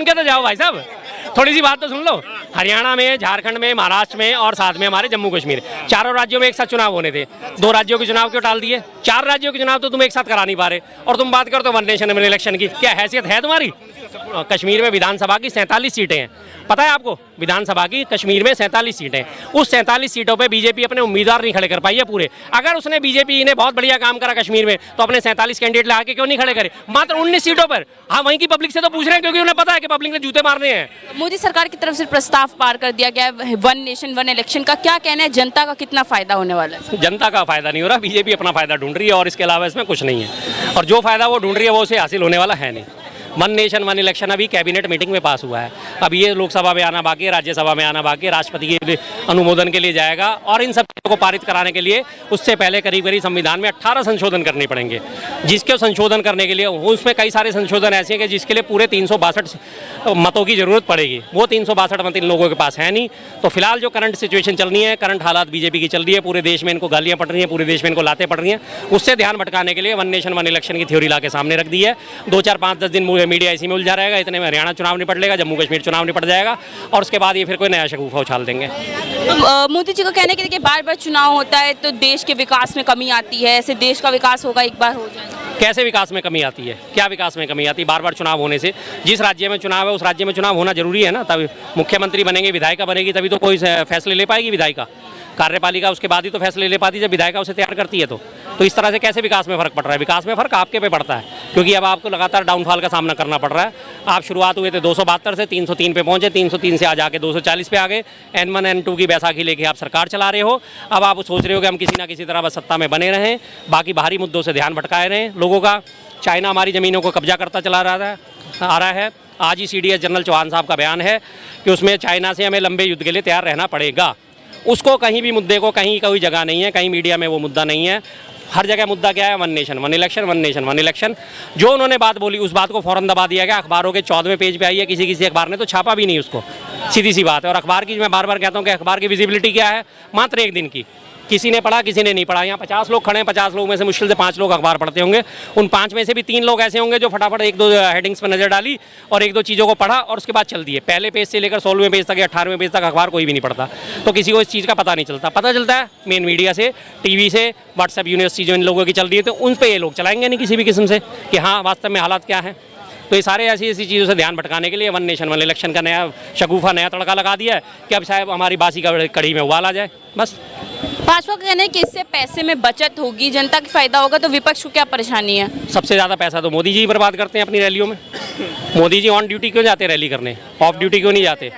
सुन के तो जाओ भाई साहब, थोड़ी सी बात तो सुन लो। हरियाणा में, झारखंड में, महाराष्ट्र में और साथ में हमारे जम्मू कश्मीर, चारों राज्यों में एक साथ चुनाव होने थे। 2 राज्यों के चुनाव क्यों टाल दिए? 4 राज्यों के चुनाव तो तुम एक साथ करा नहीं पा रहे, और तुम बात करते हो वन नेशन वन इलेक्शन की। क्या हैसियत है तुम्हारी? कश्मीर में विधानसभा की 47 सीटें हैं, पता है आपको? विधानसभा की कश्मीर में 47 सीटें, उस 47 सीटों पे बीजेपी अपने उम्मीदवार नहीं खड़े कर पाई है पूरे। अगर उसने बीजेपी ने बहुत बढ़िया काम करा कश्मीर में, तो अपने 47 कैंडिडेट ला के क्यों नहीं खड़े करे? मात्र 19 सीटों पर। हाँ, वहीं की पब्लिक से तो पूछ रहे हैं, क्योंकि उन्हें पता है कि पब्लिक ने जूते मारने हैं। मोदी सरकार की तरफ से प्रस्ताव पार कर दिया गया है वन नेशन वन इलेक्शन का, क्या कहना है, जनता का कितना फायदा होने वाला है? जनता का फायदा नहीं हो रहा, बीजेपी अपना फायदा ढूंढ रही है और इसके अलावा इसमें कुछ नहीं है। और जो फायदा वो ढूंढ रही है वो उसे हासिल होने वाला है नहीं। वन नेशन वन इलेक्शन अभी कैबिनेट मीटिंग में पास हुआ है, अब ये लोकसभा में आना बाकी है, राज्यसभा में आना बाकी है, राष्ट्रपति के अनुमोदन के लिए जाएगा, और इन सब चीज़ों को पारित कराने के लिए उससे पहले करीब संविधान में 18 संशोधन करने पड़ेंगे। जिसके संशोधन करने के लिए उसमें कई सारे संशोधन ऐसे हैं कि जिसके लिए पूरे 362 मतों की जरूरत पड़ेगी। वो 362 मत इन लोगों के पास है नहीं। तो फिलहाल जो करंट सिचुएशन चल रही है, करंट हालात बीजेपी की चल रही है, पूरे देश में इनको गालियाँ पड़ रही हैं, पूरे देश में इनको लातें पड़ रही हैं, उससे ध्यान भटकाने के लिए वन नेशन वन इलेक्शन की थ्योरी ला के सामने रख दी है। 2, 4, 5, 10 दिन मीडिया इसी में उलझा रहेगा, इतने में हरियाणा चुनाव निपट लेगा, जम्मू कश्मीर चुनाव निपट जाएगा, और उसके बाद ये फिर कोई नया शगुफा उछाल देंगे। मोदी जी का कहना है कि देखिए बार बार चुनाव होता है तो देश के विकास में कमी आती है, ऐसे देश का विकास होगा एक बार हो जाए। कैसे विकास में कमी आती है? क्या विकास में कमी आती है? बार बार चुनाव होने से जिस राज्य में चुनाव है उस राज्य में चुनाव होना जरूरी है ना, तभी मुख्यमंत्री बनेंगे, विधायिका बनेगी, तभी तो कोई फैसले ले पाएगी विधायिका। कार्यपालिका उसके बाद ही तो फैसले ले पाती है जब विधायिका उसे तैयार करती है। तो इस तरह से कैसे विकास में फर्क पड़ रहा है? विकास में फर्क आपके पे पड़ता है, क्योंकि अब आपको लगातार डाउनफॉल का सामना करना पड़ रहा है। आप शुरुआत हुए थे 272 से, 303 पे पहुंचे, 303 से आज आके 240 पे आ गए। N1 N2 की बैसाखी लेके आप सरकार चला रहे हो। अब आप सोच रहे हो कि हम किसी ना किसी तरह बस सत्ता में बने रहें, बाकी बाहरी मुद्दों से ध्यान भटकाए रहें लोगों का। चाइना हमारी ज़मीनों को कब्जा करता चला आ रहा है। आज ही CDS जनरल चौहान साहब का बयान है कि उसमें चाइना से हमें लंबे युद्ध के लिए तैयार रहना पड़ेगा। उसको कहीं भी मुद्दे को कहीं कोई जगह नहीं है, कहीं मीडिया में वो मुद्दा नहीं है। हर जगह मुद्दा क्या है? One nation one election, one nation one election. जो उन्होंने बात बोली उस बात को फौरन दबा दिया गया। अखबारों के 14वें पेज पे आई है, किसी अखबार ने तो छापा भी नहीं उसको, सीधी सी बात है। और अखबार की मैं बार बार कहता हूँ कि अखबार की विजिबिलिटी क्या है? मात्र 1 दिन की। किसी ने पढ़ा, किसी ने नहीं पढ़ा। यहाँ 50 लोग खड़े हैं, 50 लोगों में से मुश्किल से 5 लोग अखबार पढ़ते होंगे। उन 5 में से भी 3 लोग ऐसे होंगे जो फटाफट 1-2 हेडिंग्स पर नजर डाली और 1-2 चीज़ों को पढ़ा और उसके बाद चल दिए। पहले पेज से लेकर 16वें पेज तक या 18वें पेज तक अखबार कोई भी नहीं पढ़ता, तो किसी को इस चीज़ का पता नहीं चलता। पता चलता है मेन मीडिया से, टीवी से, व्हाट्सएप यूनिवर्सिटी जो इन लोगों की चल रही है, तो उन पर ये लोग चलाएंगे नहीं किसी भी किस्म से कि हाँ वास्तव में हालात क्या है। तो ये सारे ऐसी चीज़ों से ध्यान भटकाने के लिए वन नेशन वन इलेक्शन का नया शगुफा, नया तड़का लगा दिया है कि अब शायद हमारी बासी का कड़ी में उबाल आ जाए, बस। भाजपा का कहना है कि इससे पैसे में बचत होगी, जनता को फायदा होगा, तो विपक्ष को क्या परेशानी है? सबसे ज़्यादा पैसा तो मोदी जी बर्बाद करते हैं अपनी रैलियों में। मोदी जी ऑन ड्यूटी क्यों जाते रैली करने, ऑफ ड्यूटी क्यों नहीं जाते?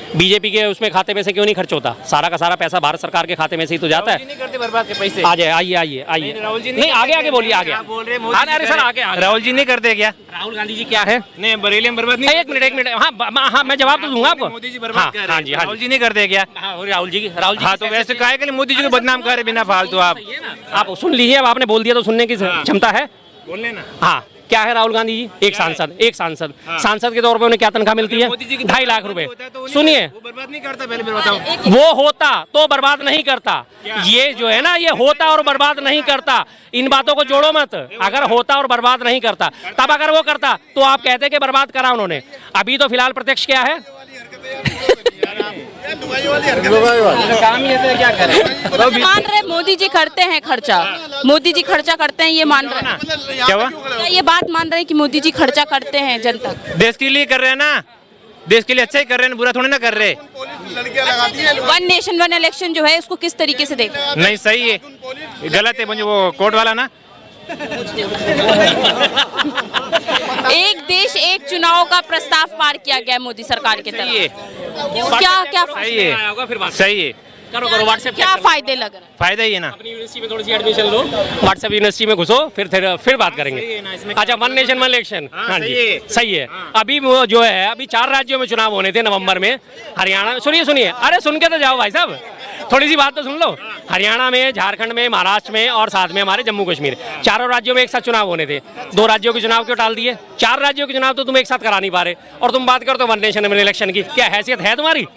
बीजेपी के उसमें खाते में से क्यों नहीं खर्च होता? सारा का सारा पैसा भारत सरकार के खाते में से ही तो जाता है। नहीं करते बर्बाद के पैसे। आ जाए, आइए राहुल जी नहीं, आगे बोलिए, आगे बोल रहे। अरे सर आगे। राहुल जी नहीं करते क्या? राहुल गांधी जी क्या है? नहीं, बरेली में बर्बाद नहीं। एक मिनट। हाँ, मैं जवाब तो दूंगा आपको। मोदी जी बर्बाद कर रहे हैं। हाँ जी, राहुल जी नहीं करते क्या? राहुल जी हाँ, तो वैसे काहे के लिए मोदी जी को बदनाम कर रहे बिना फालतू? आप सुन लीजिए, अब आपने बोल दिया तो सुनने की क्षमता है, बोल लेना। हाँ। क्या है राहुल गांधी जी? एक सांसद। सांसद के तौर पे उन्हें क्या तनख्वाह मिलती है? 2.5 लाख रुपए। सुनिए, वो बर्बाद नहीं करता, पहले बताओ। वो होता तो बर्बाद नहीं करता। ये जो है ना, ये होता और बर्बाद नहीं करता। इन बातों को जोड़ो मत। अगर होता और बर्बाद नहीं करता, तब अगर वो करता तो आप कहते कि बर्बाद करा उन्होंने। अभी तो फिलहाल प्रत्यक्ष क्या है? काम ही ऐसे क्या करें? मान रहे मोदी जी करते हैं खर्चा, मोदी जी खर्चा करते हैं, ये मान रहे हैं? क्या हुआ? क्या ये बात मान रहे हैं कि मोदी जी खर्चा करते हैं जनता? देश के लिए कर रहे हैं ना, देश के लिए अच्छा ही कर रहे हैं, बुरा थोड़ी ना कर रहे। वन नेशन वन इलेक्शन जो है उसको किस तरीके से देख? नहीं, सही है, गलत है मुझे वो कोर्ट वाला ना। एक देश एक चुनाव का प्रस्ताव पार किया गया है मोदी सरकार के सही है, तरफ। क्या सही है, सही है। करो व्हाट्सएप। क्या फायदे लग रहे हैं? फायदा ही है ना। अपनी यूनिवर्सिटी में थोड़ी सी एडमिशन लो, व्हाट्सएप यूनिवर्सिटी में घुसो, फिर बात करेंगे। अच्छा, वन नेशन वन इलेक्शन, हाँ जी सही है। अभी वो जो है, अभी 4 राज्यों में चुनाव होने थे नवंबर में। हरियाणा, सुनिए, अरे सुन के तो जाओ भाई साहब, थोड़ी सी बात तो सुन लो। हरियाणा में, झारखंड में, महाराष्ट्र में और साथ में हमारे जम्मू कश्मीर, चारों राज्यों में एक साथ चुनाव होने थे। 2 राज्यों के चुनाव क्यों टाल दिए? 4 राज्यों के चुनाव तो तुम एक साथ करा नहीं पा रहे, और तुम बात करते हो वन नेशन वन इलेक्शन की। क्या हैसियत है तुम्हारी?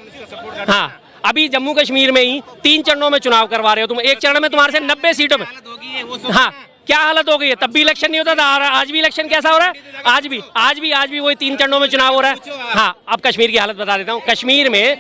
हाँ, अभी जम्मू कश्मीर में ही 3 चरणों में चुनाव करवा रहे हो तुम। एक चरण में तुम्हारे से 90 सीटों में, हाँ क्या हालत हो गई है? तब भी इलेक्शन नहीं होता था, आज भी इलेक्शन कैसा हो रहा है? आज भी वही 3 चरणों में चुनाव हो रहा है। हाँ, अब कश्मीर की हालत बता देता हूँ। कश्मीर में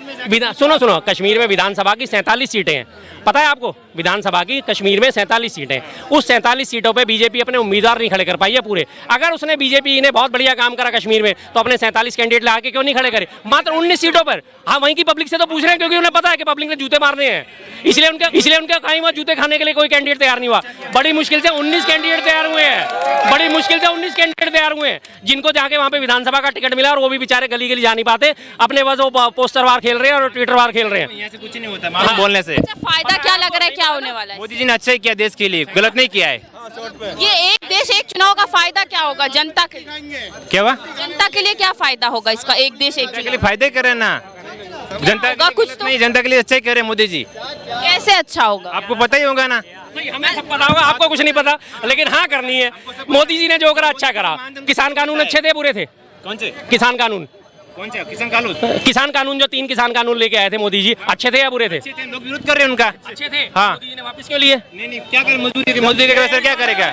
सुनो, कश्मीर में विधानसभा की 47 सीटें हैं, पता है आपको? विधानसभा की कश्मीर में 47 सीटें। उस 47 सीटों पे बीजेपी अपने उम्मीदवार नहीं खड़े कर पाई है पूरे। अगर उसने बीजेपी ने बहुत बढ़िया काम करा कश्मीर में, तो अपने 47 कैंडिडेट ला के क्यों नहीं खड़े करे? मात्र 19 सीटों पर। हाँ, वहीं की पब्लिक से तो पूछ रहे हैं, क्योंकि उन्हें पता है कि पब्लिक ने जूते मारने हैं, इसलिए उनका कहीं वहाँ जूते खाने के लिए कोई कैंडिडेट तैयार नहीं हुआ। बड़ी मुश्किल से 19 कैंडिडेट तैयार हुए हैं, बड़ी मुश्किल से 19 कैंडिडेट तैयार हुए हैं, जिनको जाके वहाँ पे विधानसभा का टिकट मिला, और वो भी बेचारे गली गली जा नहीं पाते, अपने बस वो पोस्टर वार खेल रहे हैं और ट्विटर वार खेल रहे हैं। यहाँ से कुछ नहीं होता मालूम बोलने से। अच्छा, फायदा क्या लग रहा है, क्या होने वाला है? मोदी जी ने अच्छा ही किया देश के लिए, गलत नहीं किया है। ये एक देश एक चुनाव का फायदा क्या होगा जनता के लिए? क्या हुआ? जनता के लिए क्या फायदा होगा इसका, एक देश एक जनता के चुनाव? लिए फायदे कर रहे हैं ना, जनता होगा के कुछ लिए तो? नहीं, जनता के लिए अच्छा ही कर रहे हैं मोदी जी। कैसे अच्छा होगा? आपको पता ही होगा ना। नहीं, हमें सब पता होगा, आपको कुछ नहीं पता, लेकिन हाँ करनी है। मोदी जी ने जो करा अच्छा करा। किसान कानून अच्छे थे, बुरे थे? कौन से किसान कानून, कौन से किसान कानून? किसान कानून जो 3 किसान कानून लेके आए थे मोदी जी, अच्छे थे या बुरे थे? लोग विरोध कर रहे हैं उनका। अच्छे थे। हाँ। मोदी जी ने वापस क्यों लिए? नहीं क्या करे, मोदी के वैसे क्या करेगा?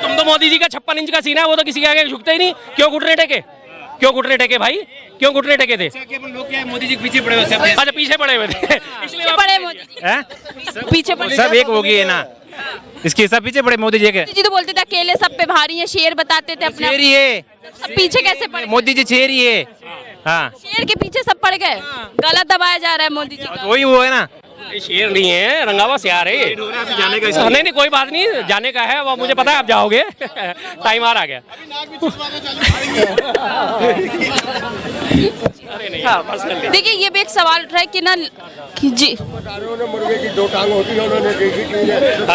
तुम तो मोदी जी का 56 इंच का सीना है, वो तो किसी के आगे झुकते ही नहीं। क्यों घुटने टेके? क्यों घुटने टेके भाई? क्यों घुटने टेके थे? लोग क्या है, मोदी जी के पीछे पड़े हुए सब। अच्छा, पीछे पड़े हुए थे, इसलिए पीछे पड़े मोदी जी, हैं? पीछे पड़े। सब एक हो गई है ना, इसके सब पीछे पड़े मोदी जी के। मोदी जी तो बोलते थे अकेले सब पे भारी है, शेर बताते थे अपने। शेर ही है, सब पीछे कैसे पड़ गए? मोदी जी शेर ही है। हाँ, शेर के पीछे सब पड़ गए, गलत दबाया जा रहा है मोदी जी का। वही वो है ना। ये शेर नहीं है, रंगावा सियार है। जाने का नहीं, कोई बात नहीं, जाने का है, वो मुझे पता है आप जाओगे। टाइम आ गया। अरे नहीं, हाँ, पर्सनली। देखिए, ये भी एक सवाल उठ रहा है कि ना कि जी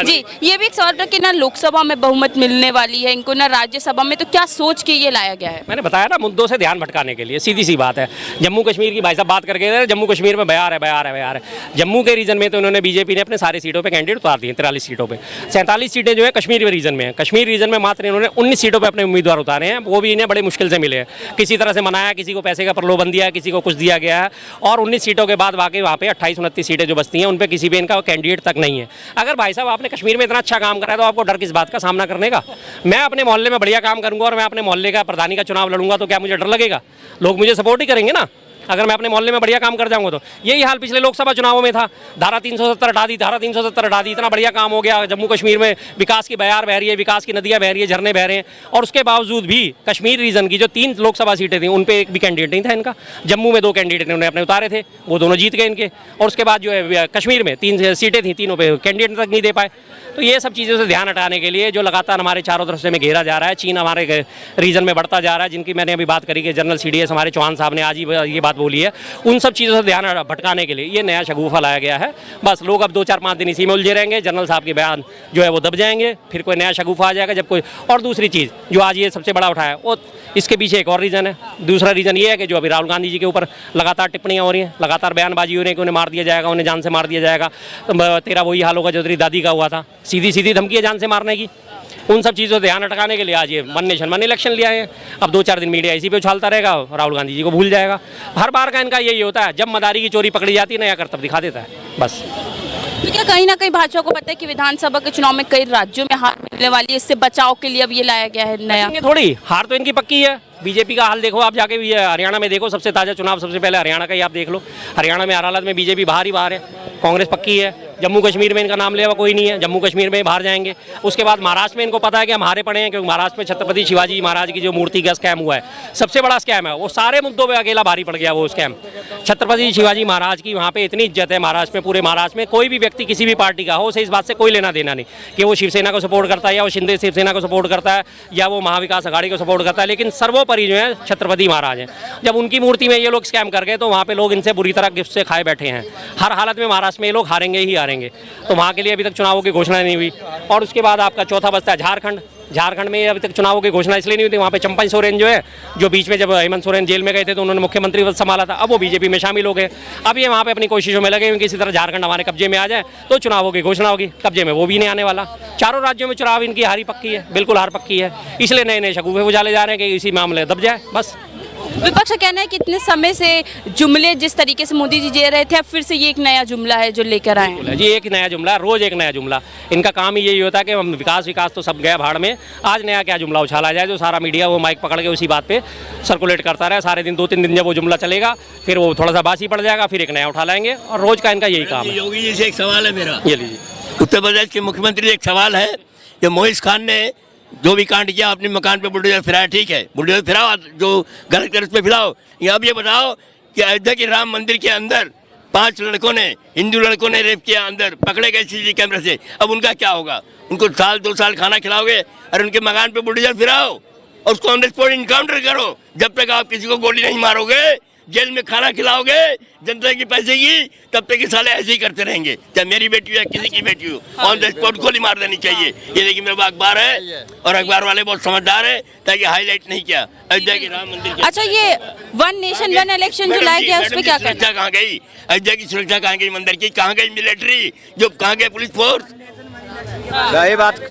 जी, ये भी एक सवाल उठ रहा है कि ना लोकसभा में बहुमत मिलने वाली है इनको, ना राज्यसभा में, तो क्या सोच के ये लाया गया है? मैंने बताया ना, मुद्दों से ध्यान भटकाने के लिए, सीधी सी बात है। जम्मू कश्मीर की भाई साहब बात करके गए, जम्मू कश्मीर में बयार है। जम्मू के रीजन में तो उन्होंने बीजेपी ने अपने सारे सीटों पे कैंडिडेट उतार दिए, 43 सीटों पे। 47 सीटें जो है कश्मीर रीजन में है। कश्मीर रीजन में मात्र इन्होंने 19 सीटों पे अपने उम्मीदवार उतारे हैं, वो भी इन्हें बड़े मुश्किल से मिले हैं। किसी तरह से मनाया, किसी को पैसे का प्रलोभन दिया, किसी को कुछ दिया गया है, और 19 सीटों के बाद वाकई वहाँ पे 28-29 सीटें जो बचती हैं, उन पे किसी भी इनका कैंडिडेट तक नहीं है। अगर भाई साहब आपने कश्मीर में इतना अच्छा काम करा है, तो आपको डर किस बात का सामना करने का? मैं अपने मोहल्ले में बढ़िया काम करूंगा और मैं अपने मोहल्ले का प्रधानी का चुनाव लड़ूंगा, तो क्या मुझे डर लगेगा? लोग मुझे सपोर्ट ही करेंगे ना, अगर मैं अपने मोहल्ले में बढ़िया काम कर जाऊंगा तो। यही हाल पिछले लोकसभा चुनावों में था। धारा 370 हटा दी, इतना बढ़िया काम हो गया। जम्मू कश्मीर में विकास की बयार बह रही है, विकास की नदियां बह रही है, झरने बह रहे हैं, और उसके बावजूद भी कश्मीर रीजन की जो 3 लोकसभा सीटें थी, उन पे एक भी कैंडिडेट नहीं था इनका। जम्मू में 2 कैंडिडेट उन्होंने अपने उतारे थे, वो दोनों जीत गए इनके, और उसके बाद जो है कश्मीर में 3 सीटें थी, तीनों पे कैंडिडेट तक नहीं दे पाए। तो ये सब चीज़ों से ध्यान हटाने के लिए जो लगातार हमारे चारों तरफ से में घेरा जा रहा है, चीन हमारे रीजन में बढ़ता जा रहा है, जिनकी मैंने अभी बात करी कि जनरल CDS हमारे चौहान साहब ने आज ही ये बात बोली है, उन सब चीज़ों से ध्यान भटकाने के लिए ये नया शगुफा लाया गया है। बस लोग अब 2-4-5 दिन इसी में उलझे रहेंगे, जनरल साहब के बयान जो है वो दब जाएंगे, फिर कोई नया शगुफा आ जाएगा जब कोई। और दूसरी चीज़ जो आज ये सबसे बड़ा उठाया, वो इसके पीछे एक और रीज़न है। दूसरा रीज़न ये है कि जो अभी राहुल गांधी जी के ऊपर लगातार टिप्पणियाँ हो रही हैं, लगातार बयानबाजी हो रही है कि उन्हें मार दिया जाएगा, उन्हें जान से मार दिया जाएगा, तो तेरा वही हाल होगा जो तेरी दादी का हुआ था। सीधी धमकी जान से मारने की। उन सब चीज़ों से ध्यान हटकाने के लिए आज ये वन नेशन वन इलेक्शन लिया है। अब 2-4 दिन मीडिया इसी पे उछालता रहेगा, राहुल गांधी जी को भूल जाएगा। हर बार का इनका यही होता है, जब मदारी की चोरी पकड़ी जाती है, नया करतब दिखा देता है बस। तो क्या कहीं ना कहीं भाजपा को पता है कि विधानसभा के चुनाव में कई राज्यों में हार मिलने वाली है, इससे बचाव के लिए अब ये लाया गया है नया? थोड़ी हार तो इनकी पक्की है। बीजेपी का हाल देखो आप जाके, हरियाणा में देखो, सबसे ताज़ा चुनाव सबसे पहले हरियाणा का ही आप देख लो। हरियाणा में हर हालत में बीजेपी बाहर ही बाहर है, कांग्रेस पक्की है। जम्मू कश्मीर में इनका नाम लिया हुआ कोई नहीं है, जम्मू कश्मीर में बाहर जाएंगे। उसके बाद महाराष्ट्र में इनको पता है कि हम हारे पड़े हैं, क्योंकि महाराष्ट्र में छत्रपति शिवाजी महाराज की जो मूर्ति का स्कैम हुआ है, सबसे बड़ा स्कैम है वो। सारे मुद्दों पे अकेला भारी पड़ गया वो स्कैम। छत्रपति शिवाजी महाराज की वहाँ पे इतनी इज्जत है महाराष्ट्र में, पूरे महाराष्ट्र में कोई भी व्यक्ति किसी भी पार्टी का हो, उसे इस बात से कोई लेना देना नहीं कि वो शिवसेना को सपोर्ट करता है, या वो शिंदे शिवसेना को सपोर्ट करता है, या वो महाविकास अघाड़ी को सपोर्ट करता है, लेकिन सर्वोपरि जो है छत्रपति महाराज हैं। जब उनकी मूर्ति में ये लोग स्कैम कर गए, तो वहाँ पे लोग इनसे बुरी तरह गिफ्ट से खाए बैठे हैं। हर हालत में महाराष्ट्र में ये लोग हारेंगे ही हारेंगे। तो वहाँ के लिए अभी तक चुनावों की घोषणा नहीं हुई। और उसके बाद आपका चौथा बचता है झारखंड। झारखंड में अभी तक चुनावों की घोषणा इसलिए नहीं हुई थी, वहाँ पे चंपई सोरेन जो है, जो बीच में जब हेमंत सोरेन जेल में गए थे तो उन्होंने मुख्यमंत्री पद संभाला था, अब वो बीजेपी में शामिल हो गए। अब ये वहाँ पे अपनी कोशिशों में लगे, क्योंकि इसी तरह झारखंड हमारे कब्जे में आ जाए तो चुनावों की घोषणा होगी। कब्जे में वो भी नहीं आने वाला। चारों राज्यों में चुनाव इनकी हारी पक्की है, बिल्कुल हार पक्की है। इसलिए नए नए शगुफे उजाले जा रहे हैं कि इसी मामले दब जाए बस। विपक्ष का कहना है कि इतने समय से जुमले जिस तरीके से मोदी जी दे रहे थे, अब फिर से ये एक नया जुमला है जो लेकर आए हैं। जी एक नया जुमला, रोज एक नया जुमला। इनका काम ही यही होता है कि हम विकास तो सब गया भाड़ में, आज नया क्या जुमला उछाला जाए जो सारा मीडिया वो माइक पकड़ के उसी बात पे सर्कुलेट करता रहे सारे दिन। 2-3 दिन जब वो जुमला चलेगा फिर वो थोड़ा सा बासी पड़ जाएगा, फिर एक नया उठा लाएंगे और रोज का इनका यही काम है। योगी जी से एक सवाल है मेरा। ये लीजिए। उत्तर प्रदेश के मुख्यमंत्री से एक सवाल है कि मोइस खान ने जो भी कांड किया अपने मकान पे बुलडोजर फिराया, ठीक है, बुलडोजर फिराओ, जो गलत कर उस पर फिराओ। या अब ये बताओ कि अयोध्या के राम मंदिर के अंदर 5 लड़कों ने, हिंदू लड़कों ने रेप किया, अंदर पकड़े गए CCTV कैमरे से। अब उनका क्या होगा? उनको 1-2 साल खाना खिलाओगे और उनके मकान पे बुलडोजर फिराओ और उसको ऑन द स्पॉट इनकाउंटर करो। जब तक आप किसी को गोली नहीं मारोगे, जेल में खाना खिलाओगे जनता के पैसे की, तब तक ये साले ऐसे ही करते रहेंगे। चाहे मेरी बेटी हो या किसी की बेटी हो, ऑन द स्पॉट गोली मार देनी चाहिए। ये देखिए मेरे पास अखबार है और अखबार वाले बहुत समझदार है, ताकि हाईलाइट नहीं किया अयोध्या के राम मंदिर के। अच्छा, ये वन नेशन वन इलेक्शन जो लाया गया उस पर क्या कहना सुरक्षा कहाँ गई? अयोध्या की सुरक्षा कहाँ गई? मंदिर की कहाँ गई? मिलिट्री जो कहाँ गए? Police force? सही बात